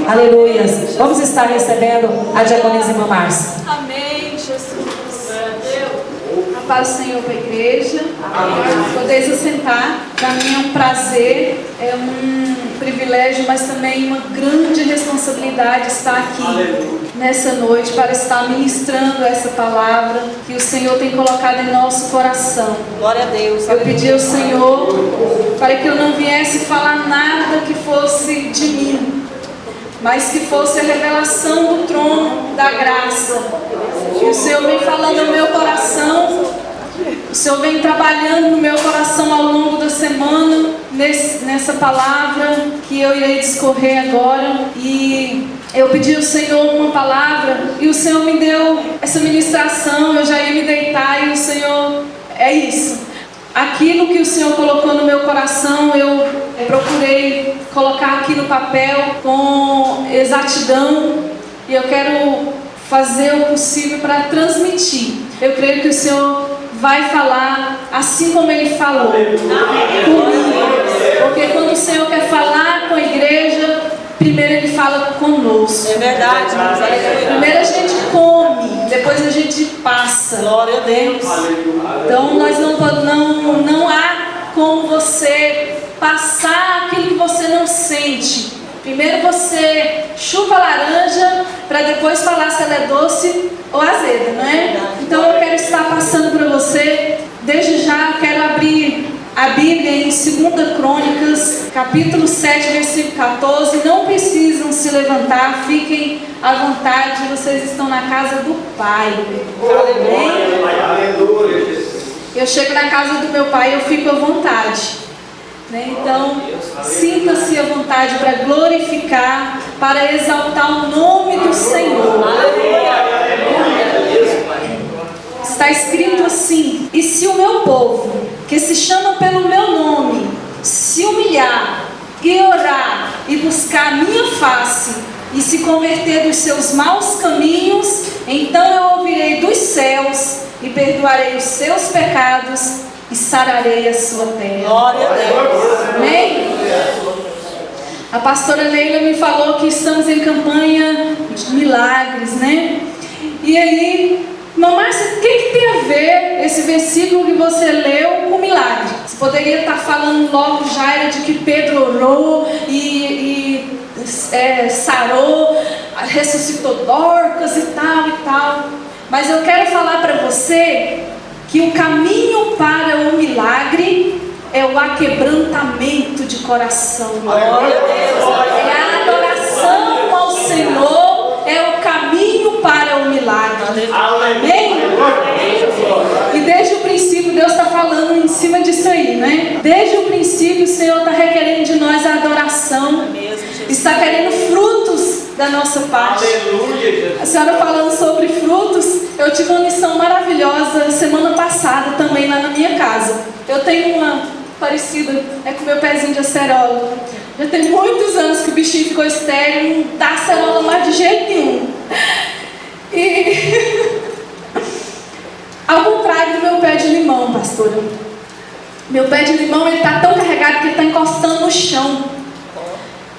Aleluias. Vamos estar recebendo a diaconisa irmã Márcia. Amém, Jesus. A paz do Senhor para a igreja. Podeis assentar. Para mim é um prazer, é um privilégio, mas também uma grande responsabilidade estar aqui nessa noite para estar ministrando essa palavra que o Senhor tem colocado em nosso coração. Glória a Deus. Eu pedi ao Senhor para que eu não viesse falar nada que fosse de mim, mas que fosse a revelação do trono da graça. E o Senhor vem falando no meu coração, o Senhor vem trabalhando no meu coração ao longo da semana, nessa palavra que eu irei discorrer agora. E eu pedi ao Senhor uma palavra, e o Senhor me deu essa ministração. Eu já ia me deitar, e o Senhor, é isso. Aquilo que o Senhor colocou no meu coração, eu procurei colocar aqui no papel com exatidão, e eu quero fazer o possível para transmitir. Eu creio que o Senhor vai falar assim como Ele falou comigo, porque quando o Senhor quer falar com a igreja, primeiro Ele fala conosco. É verdade, irmãos. Primeiro a gente come, depois a gente passa. Glória a Deus. Então nós não há como você passar aquilo que você não sente. Primeiro você chupa a laranja para depois falar se ela é doce ou azeda, não é? Então eu quero estar passando para você. Desde já eu quero abrir a Bíblia em 2 Crônicas, capítulo 7, versículo 14. Não precisam se levantar, fiquem à vontade, vocês estão na casa do Pai. Amém? Eu chego na casa do meu Pai, eu fico à vontade. Então, sinta-se à vontade para glorificar, para exaltar o nome do Senhor. Está escrito assim: e se o meu povo, que se chama pelo meu nome, se humilhar e orar e buscar a minha face e se converter dos seus maus caminhos, então eu ouvirei dos céus e perdoarei os seus pecados e sararei a sua terra. Glória a Deus. Amém? A pastora Leila me falou que estamos em campanha de milagres, né? E aí, irmã Márcia, o que tem a ver esse versículo que você leu com milagre? Você poderia estar falando logo já era de que Pedro orou e sarou, ressuscitou Dorcas e tal. Mas eu quero falar para você que o caminho para o milagre é o aquebrantamento de coração. Glória a Deus. É a adoração ao Senhor, é o caminho para o milagre. Amém? E desde o princípio Deus está falando em cima disso aí, né? Desde o princípio o Senhor está requerendo de nós a adoração. Está querendo frutos da nossa parte. A senhora falando sobre frutos, eu tive uma missão maravilhosa semana passada também lá na minha casa. Eu tenho uma parecida, é com o meu pezinho de acerola. Já tem muitos anos que o bichinho ficou estéril, não dá acerola mais de jeito nenhum. E ao contrário do meu pé de limão, pastora. Meu pé de limão ele está tão carregado que ele está encostando no chão.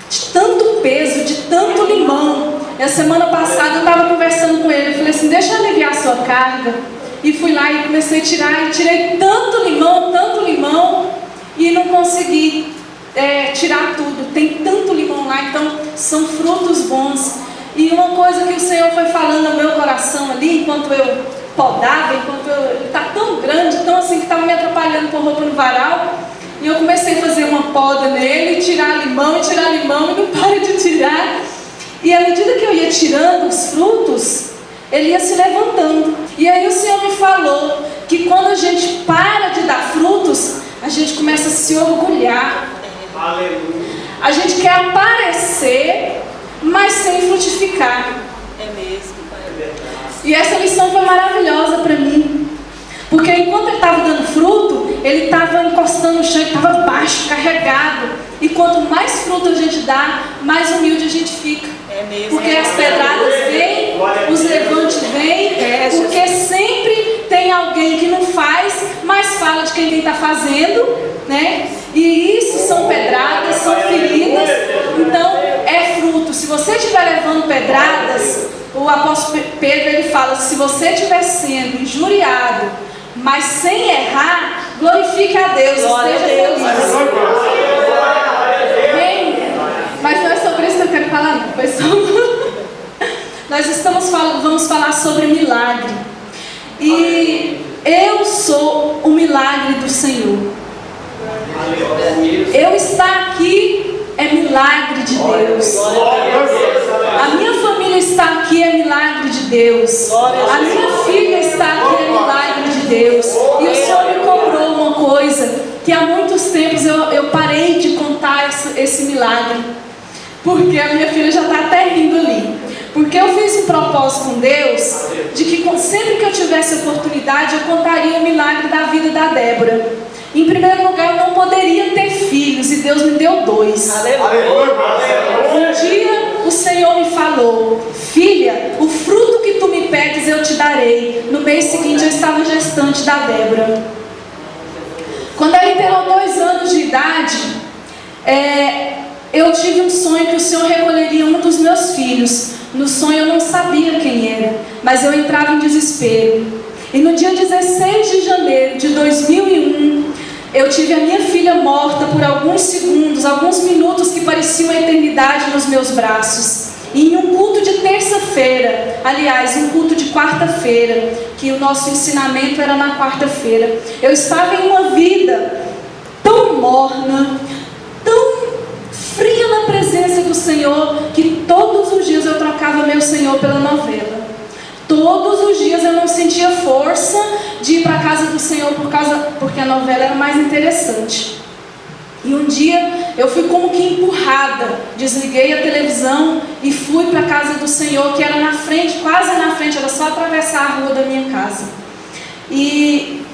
De tanto peso, de tanto limão. E a semana passada eu estava conversando com ele. Eu falei assim: deixa eu aliviar a sua carga. E fui lá e comecei a tirar. E tirei tanto limão. E não consegui tirar tudo. Tem tanto limão lá. Então são frutos bons. E uma coisa que o Senhor foi falando no meu coração ali, enquanto eu podava, ele está tão grande, tão assim, que estava me atrapalhando com roupa no varal. E eu comecei a fazer uma poda nele, tirar limão, e não para de tirar. E à medida que eu ia tirando os frutos, ele ia se levantando. E aí o Senhor me falou que quando a gente para de dar frutos, a gente começa a se orgulhar. Aleluia. A gente quer aparecer, mas sem frutificar. É mesmo, Pai. E essa lição foi maravilhosa para mim. Porque enquanto ele estava dando fruto, ele estava encostando no chão, ele estava baixo, carregado. E quanto mais fruto a gente dá, mais humilde a gente fica. É mesmo. Porque as pedradas vêm, os levantes vêm, porque sempre tem alguém que não faz, mas fala de quem está fazendo, né? E isso são pedradas, são feridas. Então é fruto. se você estiver levando pedradas, o apóstolo Pedro ele fala: se você estiver sendo injuriado, mas sem errar, glorifique a Deus, esteja feliz. Mas não é sobre isso que eu quero falar, não. Foi só... vamos falar sobre milagre. E eu sou o milagre do Senhor. Eu estar aqui é milagre de Deus. A minha família está aqui é milagre de Deus. A minha filha está aqui é milagre de Deus. E o Senhor me cobrou uma coisa que há muitos tempos eu parei de contar esse milagre. Porque a minha filha já está até rindo ali. Porque eu fiz um propósito com Deus de que sempre que eu tivesse oportunidade eu contaria o milagre da vida da Débora. Em primeiro lugar, eu não poderia ter filhos e Deus me deu 2. Um dia o Senhor me falou: filha, o fruto que tu me pedes eu te darei. No mês seguinte eu estava gestante da Débora. Quando ela inteirou 2 anos de idade, eu tive um sonho que o Senhor recolheria um dos meus filhos. No sonho eu não sabia quem era, mas eu entrava em desespero. E no dia 16 de janeiro de 2001, eu tive a minha filha morta por alguns segundos, alguns minutos que pareciam uma eternidade nos meus braços. E em um culto de terça-feira, aliás, um culto de quarta-feira, que o nosso ensinamento era na quarta-feira, eu estava em uma vida tão morna, tão fria na presença do Senhor, que todos os dias eu trocava meu Senhor pela novela. Todos os dias eu não sentia força de ir para a casa do Senhor porque a novela era mais interessante. E um dia eu fui como que empurrada, desliguei a televisão e fui para a casa do Senhor, que era na frente, quase na frente, era só atravessar a rua da minha casa. E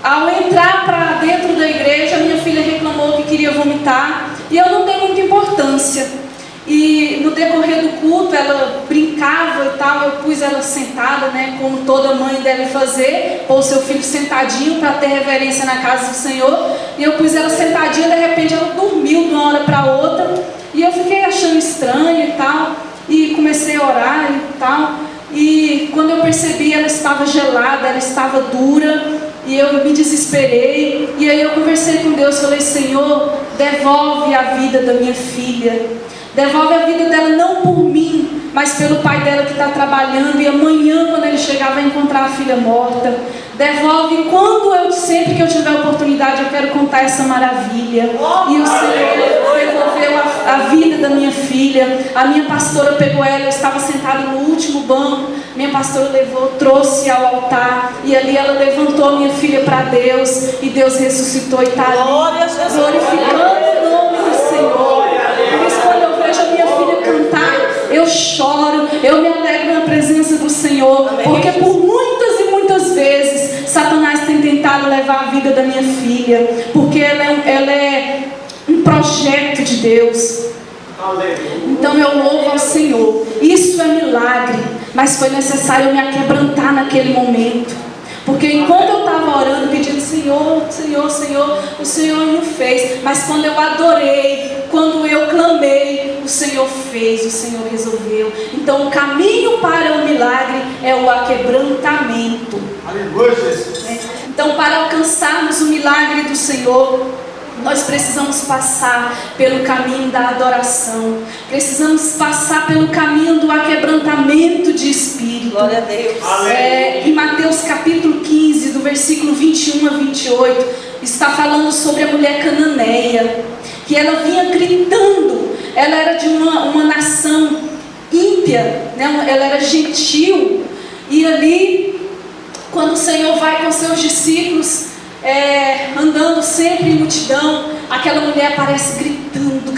ao entrar para dentro da igreja, minha filha reclamou que queria vomitar e eu não dei muita importância. E no decorrer do culto ela brincava e tal, eu pus ela sentada, né, como toda mãe deve fazer, pôr o seu filho sentadinho para ter reverência na casa do Senhor. E eu pus ela sentadinha, de repente ela dormiu de uma hora para outra. E eu fiquei achando estranho e tal, e comecei a orar e tal. E quando eu percebi, ela estava gelada, ela estava dura, e eu me desesperei. E aí eu conversei com Deus, falei: Senhor, devolve a vida da minha filha. Devolve a vida dela não por mim, mas pelo pai dela que está trabalhando. E amanhã, quando ele chegar, vai encontrar a filha morta. Devolve sempre que eu tiver oportunidade, eu quero contar essa maravilha. E o Senhor devolveu a vida da minha filha. A minha pastora pegou ela, eu estava sentada no último banco. Minha pastora levou, trouxe ao altar. E ali ela levantou a minha filha para Deus. E Deus ressuscitou e está ali, glorificando o nome do Senhor. Por isso, quando eu vejo a minha filha cantar, eu choro, eu me alegro na presença do Senhor. Porque por muitas e muitas vezes Satanás tem tentado levar a vida da minha filha, porque ela é um projeto de Deus. Então eu louvo ao Senhor. Isso é milagre, mas foi necessário eu me aquebrantar naquele momento. Porque enquanto eu estava orando, pedindo: Senhor, Senhor, Senhor, o Senhor não fez. Mas quando eu adorei, quando eu clamei, o Senhor fez, o Senhor resolveu. Então o caminho para o milagre é o aquebrantamento. Então, para alcançarmos o milagre do Senhor, nós precisamos passar pelo caminho da adoração. Precisamos passar pelo caminho do aquebrantamento de espírito. Glória a Deus. Em Mateus capítulo 15, do versículo 21 a 28, está falando sobre a mulher cananeia, que ela vinha gritando. Ela era de uma nação ímpia, né? Ela era gentil. E ali, quando o Senhor vai com seus discípulos, andando sempre em multidão, aquela mulher aparece gritando: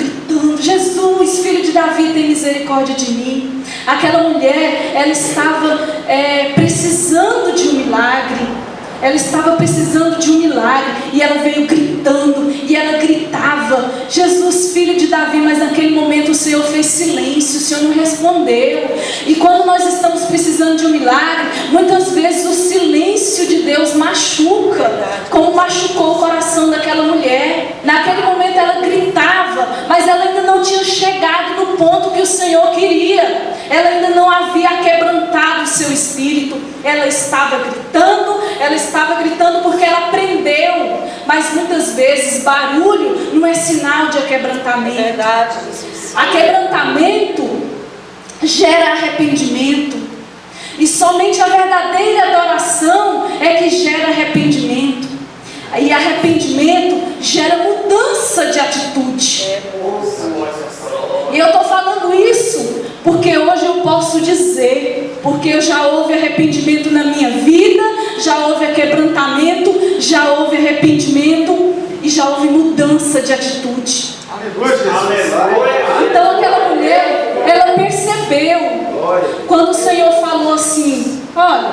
Jesus, filho de Davi, tem misericórdia de mim. Aquela mulher, ela estava precisando de um milagre. Ela estava precisando de um milagre. E ela veio gritando. E ela gritava: Jesus, filho de Davi. Mas naquele momento o Senhor fez silêncio. O Senhor não respondeu. E quando nós estamos precisando de um milagre, muitas vezes o silêncio de Deus machuca, como machucou o coração daquela mulher. Naquele momento ela gritava. estava, mas ela ainda não tinha chegado no ponto que o Senhor queria. Ela ainda não havia quebrantado o seu espírito. Ela estava gritando porque ela aprendeu. Mas muitas vezes barulho não é sinal de aquebrantamento. É verdade, Jesus. Aquebrantamento gera arrependimento. E somente a verdadeira adoração é que gera arrependimento. E arrependimento gera mudança de atitude. E eu estou falando isso porque hoje eu posso dizer, porque já houve arrependimento na minha vida, já houve quebrantamento, já houve arrependimento e já houve mudança de atitude. Então aquela mulher, ela percebeu quando o Senhor falou assim: olha,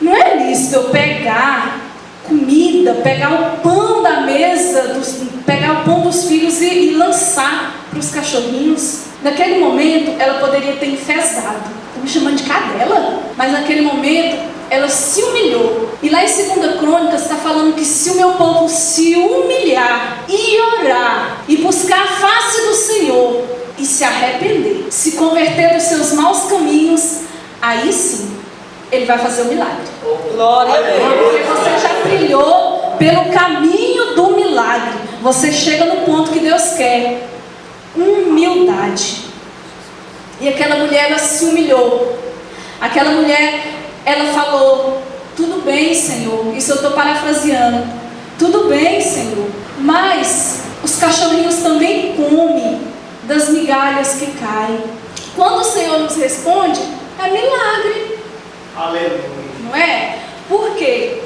não é lícito eu pegar comida, pegar o pão da mesa, pegar o pão dos filhos e lançar para os cachorrinhos. Naquele momento ela poderia ter enfesado, estou me chamando de cadela, mas naquele momento ela se humilhou. E lá em 2 Crônicas está falando que se o meu povo se humilhar e orar e buscar a face do Senhor e se arrepender, se converter dos seus maus caminhos, aí sim Ele vai fazer o milagre. Glória a Deus. Porque você já trilhou pelo caminho do milagre. Você chega no ponto que Deus quer. Humildade. E aquela mulher, ela se humilhou. Aquela mulher, ela falou: tudo bem, Senhor. Isso eu estou parafraseando. Tudo bem, Senhor. Mas os cachorrinhos também comem das migalhas que caem. Quando o Senhor nos responde, é milagre. Aleluia. Não é? Porque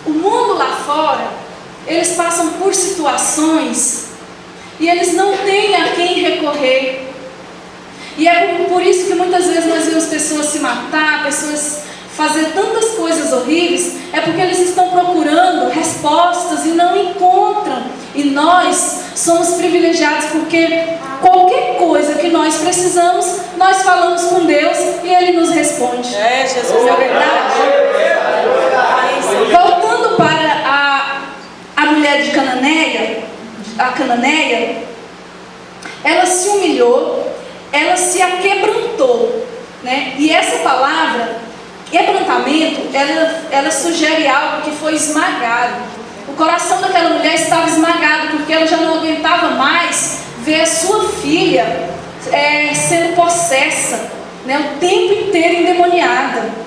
o mundo lá fora, eles passam por situações e eles não têm a quem recorrer. E é por isso que muitas vezes nós vemos pessoas se matar, pessoas fazer tantas coisas horríveis, é porque eles estão procurando respostas e não encontram. E nós somos privilegiados porque qualquer coisa que nós precisamos, nós falamos com Deus e Ele nos responde. É, Jesus, Não é verdade? Voltando para a mulher de Cananeia, a cananeia, ela se humilhou, ela se aquebrantou, né? E essa palavra quebrantamento, ela sugere algo que foi esmagado. O coração daquela mulher estava esmagado porque ela já não aguentava mais ver a sua filha sendo possessa, né, o tempo inteiro endemoniada.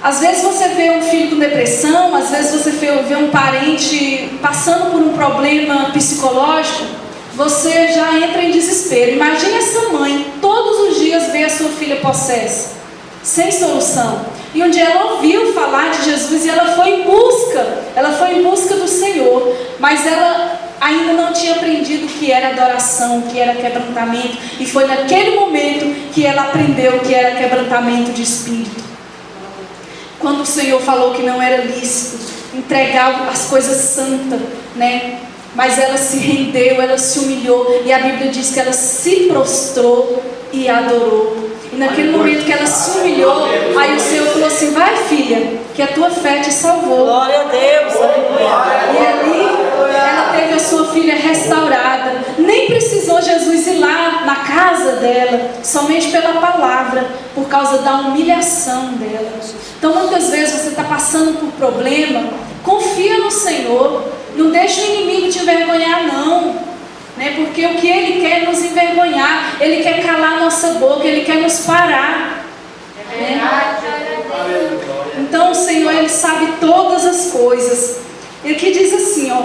Às vezes você vê um filho com depressão, às vezes você vê um parente passando por um problema psicológico, você já entra em desespero. Imagine essa mãe todos os dias ver a sua filha possessa, sem solução. E um dia ela ouviu falar de Jesus e ela foi em busca do Senhor, mas ela ainda não tinha aprendido o que era adoração, o que era quebrantamento, e foi naquele momento que ela aprendeu o que era quebrantamento de espírito. Quando o Senhor falou que não era lícito entregar as coisas santas, né? Mas ela se rendeu, ela se humilhou, e a Bíblia diz que ela se prostrou e adorou. E naquele momento que ela se humilhou, aí o Senhor falou assim: vai, filha, que a tua fé te salvou. Glória a Deus. E ali ela teve a sua filha restaurada. Nem precisou Jesus ir lá na casa dela, somente pela palavra, por causa da humilhação dela. Então muitas vezes você está passando por problema, confia no Senhor, não deixa o inimigo te envergonhar não, né? Porque o que ele quer é nos envergonhar, ele quer calar nossa boca, ele quer nos parar, né? Então o Senhor, ele sabe todas as coisas. E aqui diz assim, ó,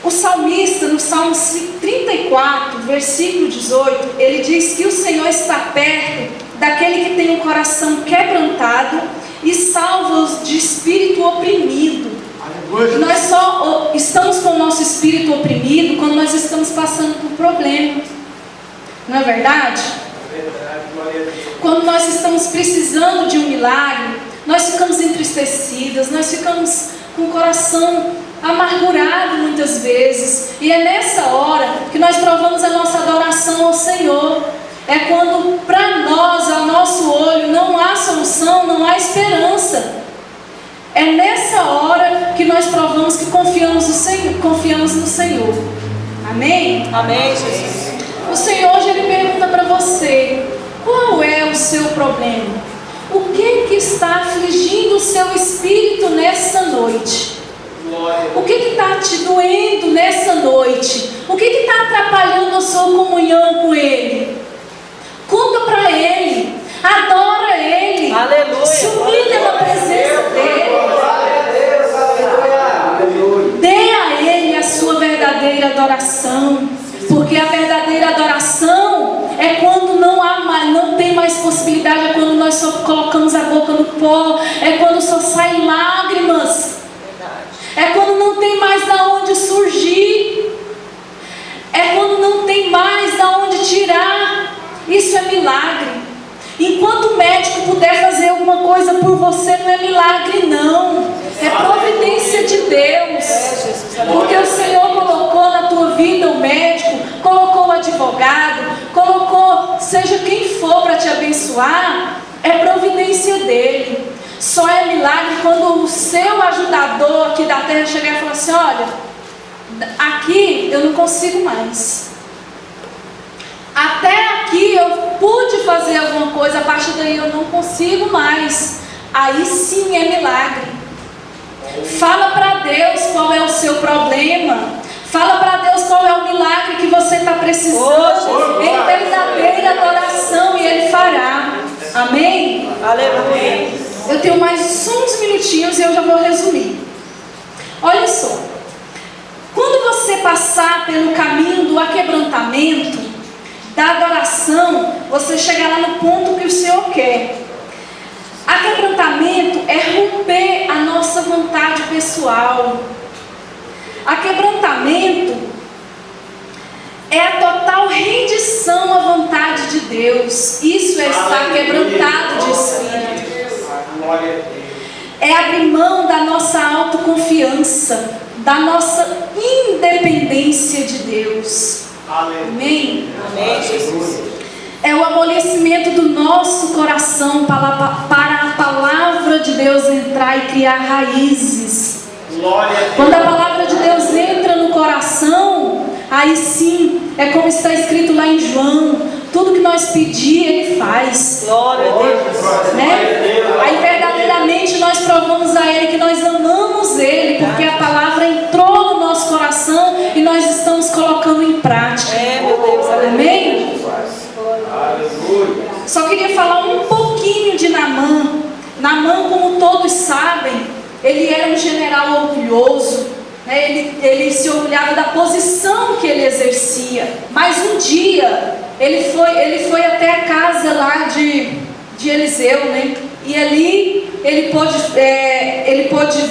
o salmista no Salmo 34, versículo 18, ele diz que o Senhor está perto daquele que tem um coração quebrantado e salva-os de espírito oprimido. Nós só estamos com o nosso espírito oprimido quando nós estamos passando por problemas, não é verdade? Quando nós estamos precisando de um milagre, nós ficamos entristecidas, nós ficamos com o coração amargurado muitas vezes, e é nessa hora que nós provamos a nossa adoração ao Senhor. É quando para nós, ao nosso olho, não há solução, não há esperança. É nessa hora que nós provamos que confiamos no Senhor. Amém? Amém, Jesus. O Senhor hoje Ele pergunta para você: qual é o seu problema? O que está afligindo o seu espírito nessa noite? O que está te doendo nessa noite? O que está atrapalhando a sua comunhão com Ele? Conta para Ele, adora Ele, Aleluia. se humilha na presença dEle, dê a Ele a sua verdadeira adoração, porque a verdadeira adoração é quando não tem mais possibilidade, é quando nós só colocamos a boca no pó, é quando só saem lágrimas. É quando não tem mais de onde surgir. É quando não tem mais de onde tirar. Isso é milagre. Enquanto o médico puder fazer alguma coisa por você, não é milagre não. É providência de Deus. Porque o Senhor colocou na tua vida o médico, colocou o advogado, colocou seja quem for para te abençoar. É providência dele. Só é milagre quando o seu ajudador aqui da terra chegar e falar assim: olha, aqui eu não consigo mais. Até aqui eu pude fazer alguma coisa, a partir daí eu não consigo mais. Aí sim é milagre. Fala para Deus qual é o seu problema. Fala para Deus qual é o milagre que você está precisando. Em verdadeira adoração, e Ele fará. Amém? Aleluia. Eu tenho mais só uns minutinhos e eu já vou resumir. Olha só. Quando você passar pelo caminho do aquebrantamento, da adoração, você chegará no ponto que o Senhor quer. Aquebrantamento é romper a nossa vontade pessoal. Aquebrantamento é a total rendição à vontade de Deus. Isso é estar quebrantado de espírito. É abrir mão da nossa autoconfiança, da nossa independência de Deus. Amém? Amém, Jesus. É o amolecimento do nosso coração para a palavra de Deus entrar e criar raízes. Quando a palavra de Deus entra no coração, aí sim, é como está escrito lá em João: tudo que nós pedir, Ele faz. Glória a Deus. Né? Aí verdadeiramente nós provamos a Ele que nós amamos Ele, porque a palavra entrou no nosso coração e nós estamos colocando em prática. Meu Deus. Amém? Só queria falar um pouquinho de Naamã. Naamã, como todos sabem, ele era um general orgulhoso, né? Ele se orgulhava da posição que ele exercia. Mas um dia ele foi até a casa lá de Eliseu, né? E ali ele pôde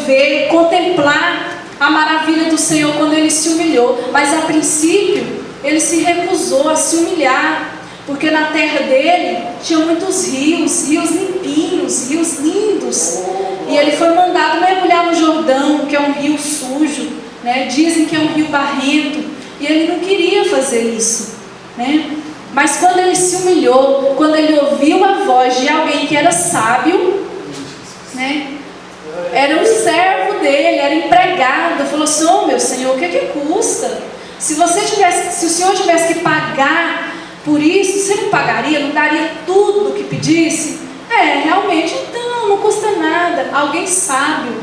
ver, contemplar a maravilha do Senhor quando ele se humilhou. Mas a princípio ele se recusou a se humilhar, porque na terra dele tinha muitos rios limpinhos, rios lindos. E ele foi mandado mergulhar no Jordão, que é um rio sujo, né? Dizem que é um rio barrento, e ele não queria fazer isso, né? Mas quando ele se humilhou, quando ele ouviu a voz de alguém que era sábio, né? Era um servo dele, era empregado, falou assim: oh, meu Senhor, o que é que custa? Se o Senhor tivesse que pagar por isso, você não pagaria, não daria tudo o que pedisse? Realmente, então, não custa nada. Alguém sábio,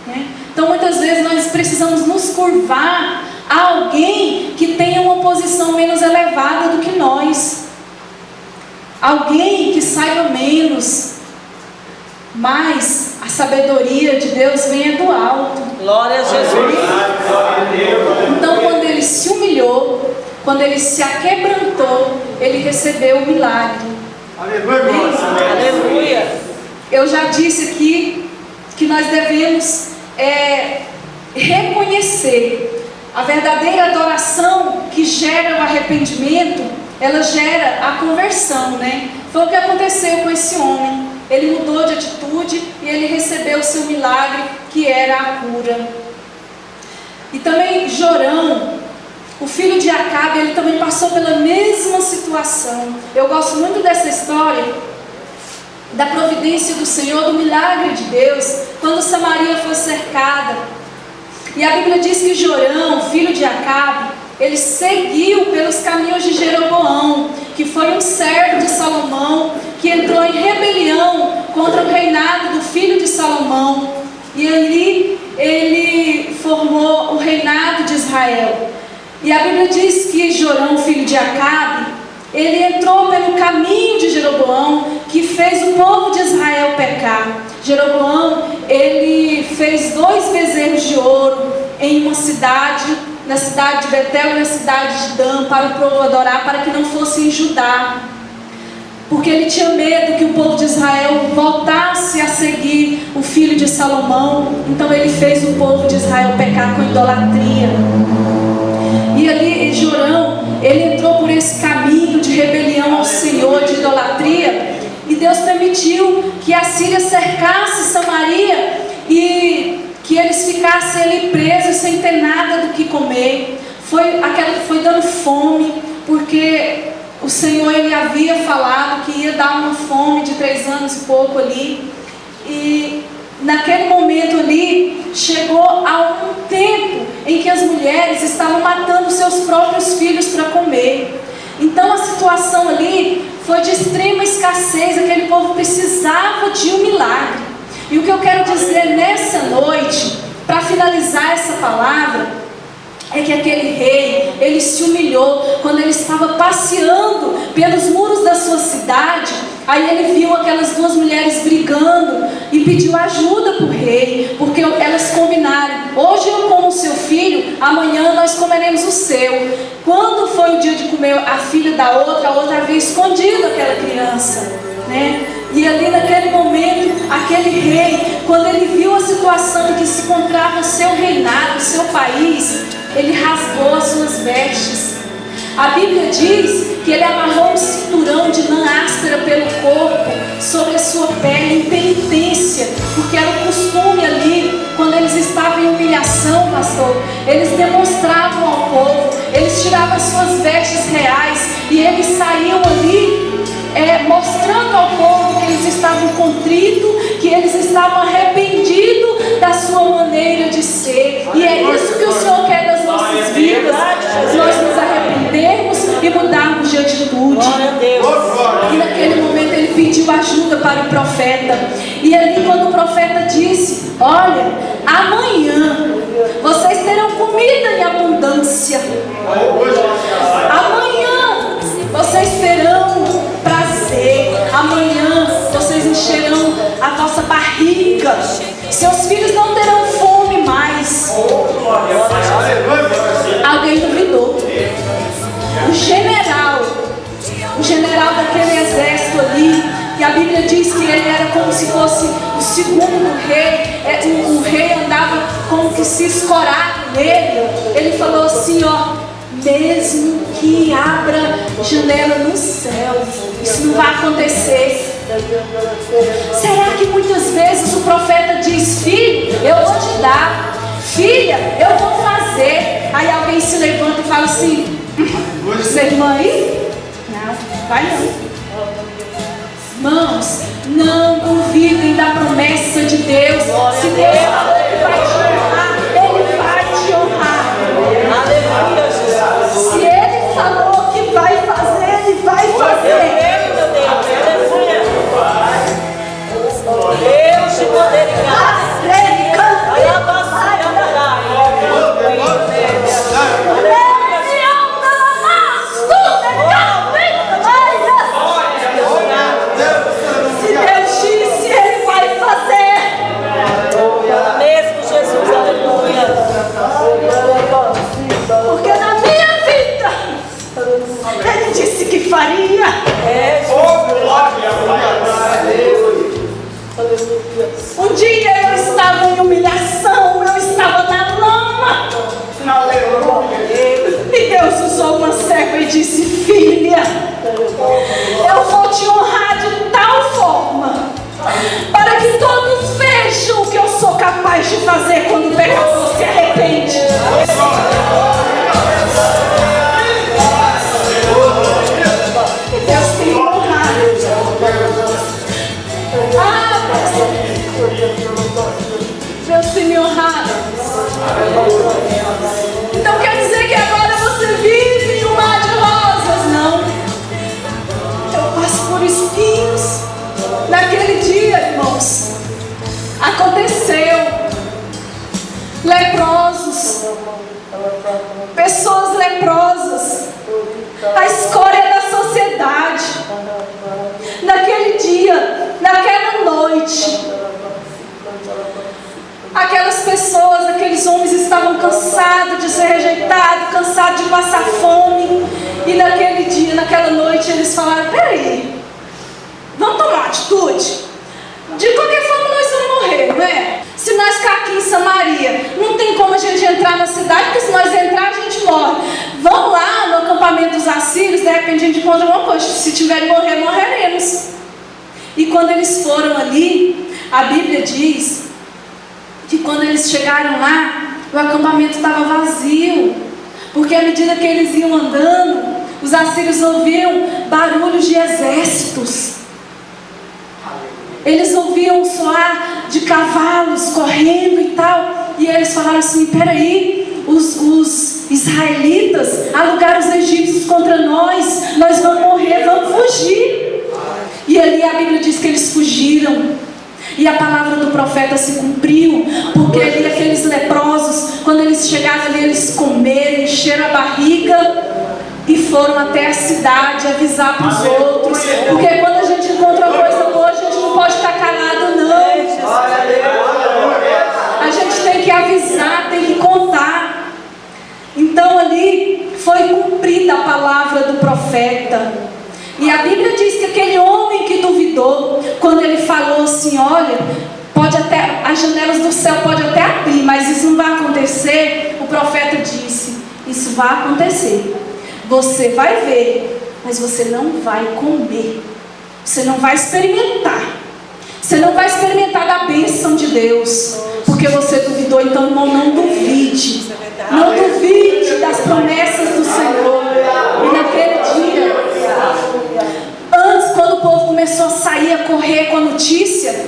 né? Então, muitas vezes nós precisamos nos curvar a alguém que tenha uma posição menos elevada do que nós. Alguém que saiba menos. Mas a sabedoria de Deus vem do alto. Glória a Jesus. Então, quando ele se humilhou, quando ele se aquebrantou, ele recebeu o milagre. Aleluia. Eu já disse aqui que nós devemos reconhecer a verdadeira adoração que gera o arrependimento. Ela gera a conversão, né? Foi o que aconteceu com esse homem. Ele mudou de atitude e ele recebeu o seu milagre, que era a cura. E também Jorão, o filho de Acabe, ele também passou pela mesma situação. Eu gosto muito dessa história, da providência do Senhor, do milagre de Deus, quando Samaria foi cercada. E a Bíblia diz que Jorão, filho de Acabe, ele seguiu pelos caminhos de Jeroboão, que foi um servo de Salomão, que entrou em rebelião contra o reinado do filho de Salomão. E ali ele formou o reinado de Israel. E a Bíblia diz que Jorão, filho de Acabe, ele entrou pelo caminho de Jeroboão, que fez o povo de Israel pecar. Jeroboão, ele fez 2 bezerros de ouro em uma cidade, na cidade de Betel e na cidade de Dan, para o povo adorar, para que não fosse em Judá. Porque ele tinha medo que o povo de Israel voltasse a seguir o filho de Salomão. Então ele fez o povo de Israel pecar com idolatria. E ali Jorão, ele entrou por esse caminho de rebelião ao Senhor, de idolatria. E Deus permitiu que a Síria cercasse Samaria e que eles ficassem ali presos sem ter nada do que comer. Foi dando fome, porque o Senhor ele havia falado que ia dar uma fome de 3 anos e pouco ali. E naquele momento ali, chegou a um tempo em que as mulheres estavam matando seus próprios filhos para comer. Então a situação ali foi de extrema escassez, aquele povo precisava de um milagre. E o que eu quero dizer nessa noite, para finalizar essa palavra, é que aquele rei, ele se humilhou quando ele estava passeando pelos muros da sua cidade. Aí ele viu aquelas 2 mulheres brigando e pediu ajuda para o rei, porque elas combinaram: hoje eu como o seu filho, amanhã nós comeremos o seu. Quando foi o dia de comer a filha da outra, a outra havia escondido aquela criança, né? E ali naquele momento, aquele rei, quando ele viu a situação em que se encontrava o seu reinado, o seu país, ele rasgou as suas vestes. A Bíblia diz que ele amarrou um cinturão de lã áspera pelo corpo, sobre a sua pele, em penitência, porque era o costume ali, quando eles estavam em humilhação, pastor, eles demonstravam ao povo, eles tiravam as suas vestes reais, e eles saíam ali, mostrando ao povo que eles estavam contritos, que eles estavam arrependidos da sua maneira de ser. E é isso que o Senhor quer das nossas vidas, nós nos arrependermos e mudarmos de atitude. E naquele momento ele pediu ajuda para o profeta. E ali quando o profeta disse: olha, amanhã vocês terão comida em abundância, amanhã vocês terão prazer, amanhã vocês encherão a vossa barriga, seus filhos não terão fome mais. Alguém duvidou. O general daquele exército ali, que a Bíblia diz que ele era como se fosse o segundo rei, o rei andava como que se escorado nele. Ele falou assim: ó, mesmo que abra janela no céu, isso não vai acontecer. Será que muitas vezes o profeta diz: filho, eu vou te dar, filha, eu vou fazer. Aí alguém se levanta e fala assim: sua irmã aí? Não, vai não. Irmãos, não duvidem da promessa de Deus. Se Deus falou que vai te honrar, Ele vai te honrar. Aleluia, Jesus. Se Ele falou que vai fazer, Ele vai fazer. Deus de poder e graça. Se Deus disse, Ele vai fazer. Mesmo Jesus. Naquele dia, irmãos, aconteceu. Leprosos, pessoas leprosas, a escória da sociedade. Naquele dia, naquela noite, aquelas pessoas, aqueles homens estavam cansados de ser rejeitados, cansados de passar fome. E naquele dia, naquela noite, eles falaram: peraí, vamos tomar uma atitude? De qualquer forma nós vamos morrer, não é? Se nós ficar aqui em Samaria, não tem como a gente entrar na cidade, porque se nós entrar a gente morre. Vamos lá no acampamento dos assírios, de repente a gente encontra alguma coisa. Se tiver de morrer, morreremos. E quando eles foram ali, a Bíblia diz que quando eles chegaram lá, o acampamento estava vazio. Porque à medida que eles iam andando, os assírios ouviam barulhos de exércitos. Eles ouviam soar de cavalos correndo e tal. E eles falaram assim: peraí, os israelitas alugaram os egípcios contra nós. Nós vamos morrer, vamos fugir. E ali a Bíblia diz que eles fugiram. E a palavra do profeta se cumpriu. Porque ali aqueles leprosos, quando eles chegaram ali, eles comeram, encheram a barriga e foram até a cidade avisar para os outros. Porque quando a gente encontra uma coisa boa, a gente não pode estar calado, não. A gente tem que avisar, tem que contar. Então ali foi cumprida a palavra do profeta. E a Bíblia diz que aquele homem que duvidou, quando ele falou assim: olha, pode até, as janelas do céu podem até abrir, mas isso não vai acontecer. O profeta disse: isso vai acontecer. Você vai ver, mas você não vai comer. Você não vai experimentar. Você não vai experimentar da bênção de Deus. Porque você duvidou. Então, irmão, não duvide. Não duvide das promessas do Senhor. E naquele dia, antes, quando o povo começou a sair, a correr com a notícia,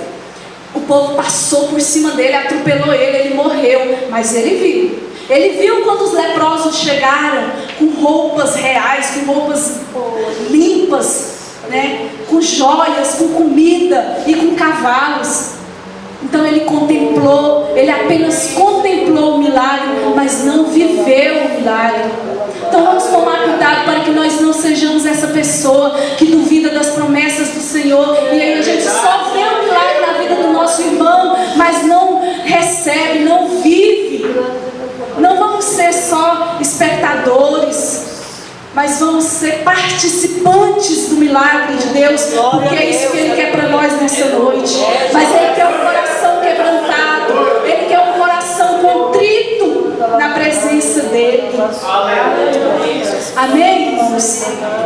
o povo passou por cima dele, atropelou ele morreu. Mas ele viu. Ele viu quando os leprosos chegaram com roupas reais, com roupas limpas, né? Com joias, com comida e com cavalos. Então ele contemplou, ele apenas contemplou o milagre, mas não viveu o milagre. Então vamos tomar cuidado para que nós não sejamos essa pessoa que duvida das promessas do Senhor. E aí a gente só vê o milagre na vida do nosso irmão, mas não recebe, não vive. Não vamos ser só espectadores, mas vamos ser participantes do milagre de Deus, porque é isso que Ele quer para nós nessa noite. Mas Ele quer um coração quebrantado, Ele quer um coração contrito na presença dEle. Amém, irmãos?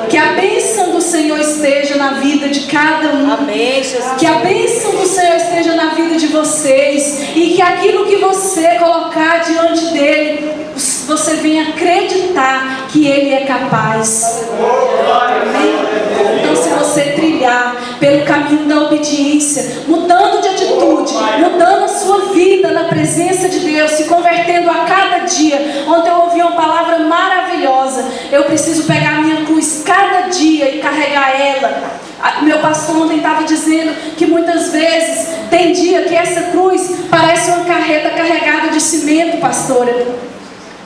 Que a bênção do Senhor esteja na vida de cada um. Amém, Jesus. Que a bênção do Senhor esteja na vida de vocês. E que aquilo que você colocar diante dEle, você venha acreditar que Ele é capaz. Amém? Então, se você trilhar pelo caminho da obediência, mudando de atitude, mudando a sua vida na presença de Deus, se convertendo a cada dia. Ontem eu ouvi uma palavra maravilhosa: eu preciso pegar a minha cruz cada dia e carregar ela. Meu pastor ontem estava dizendo que muitas vezes tem dia que essa cruz parece uma carreta carregada de cimento, pastora.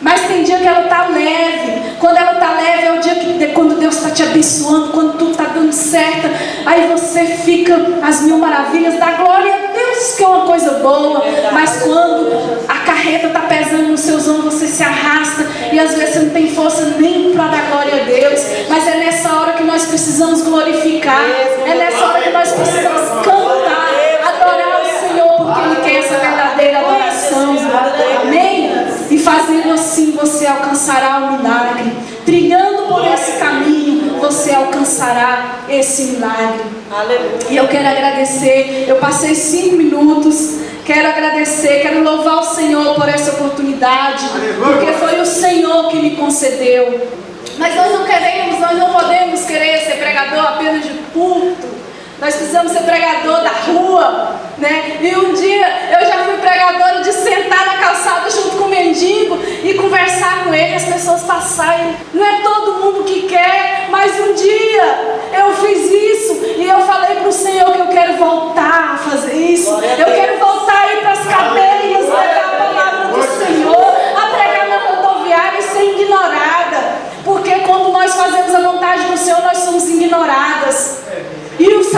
Mas tem dia que ela está leve. Quando ela está leve é o dia que, quando Deus está te abençoando, quando tudo está dando certo. Aí você fica às mil maravilhas, dá glória a Deus, que é uma coisa boa. Mas quando a carreta está pesando nos seus ombros, você se arrasta. E às vezes você não tem força nem para dar glória a Deus. Mas é nessa hora que nós precisamos glorificar. É nessa hora que nós precisamos cantar, adorar o Senhor, porque Ele quer essa verdadeira adoração. Amém? E fazendo assim você alcançará o milagre. Trilhando por esse caminho, você alcançará esse milagre. Aleluia. E eu quero agradecer. Eu passei 5 minutos. Quero agradecer, quero louvar o Senhor por essa oportunidade. Porque foi o Senhor que me concedeu. Mas nós não podemos querer ser pregador apenas de culto. Nós precisamos ser pregador da rua, né? E um dia eu já fui pregadora de sentar na calçada junto com o mendigo e conversar com ele, as pessoas passarem. Não é todo mundo que quer, mas um dia eu fiz isso e eu falei para o Senhor que eu quero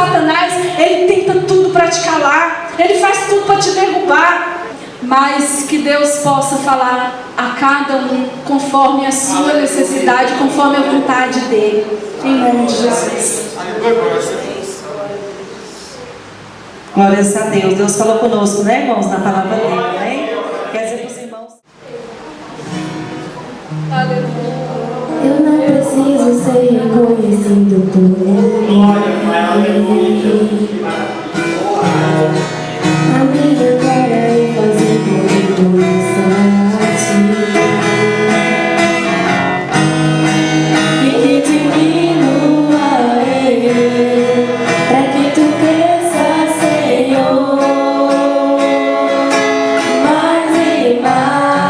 Satanás, ele tenta tudo para te calar, ele faz tudo para te derrubar. Mas que Deus possa falar a cada um conforme a sua necessidade, conforme a vontade dele, em nome de Jesus. Glórias a Deus. Deus falou conosco, né, irmãos, na palavra dele, né? Quer dizer para os irmãos. Aleluia. Eu não preciso ser reconhecido por ninguém. A minha cara é fazer comigo isso a ti. E que diminua eu, pra que tu cresças, Senhor, mais e mais.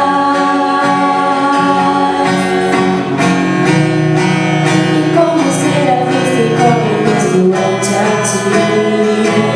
E como será visto e como luz doante a ti.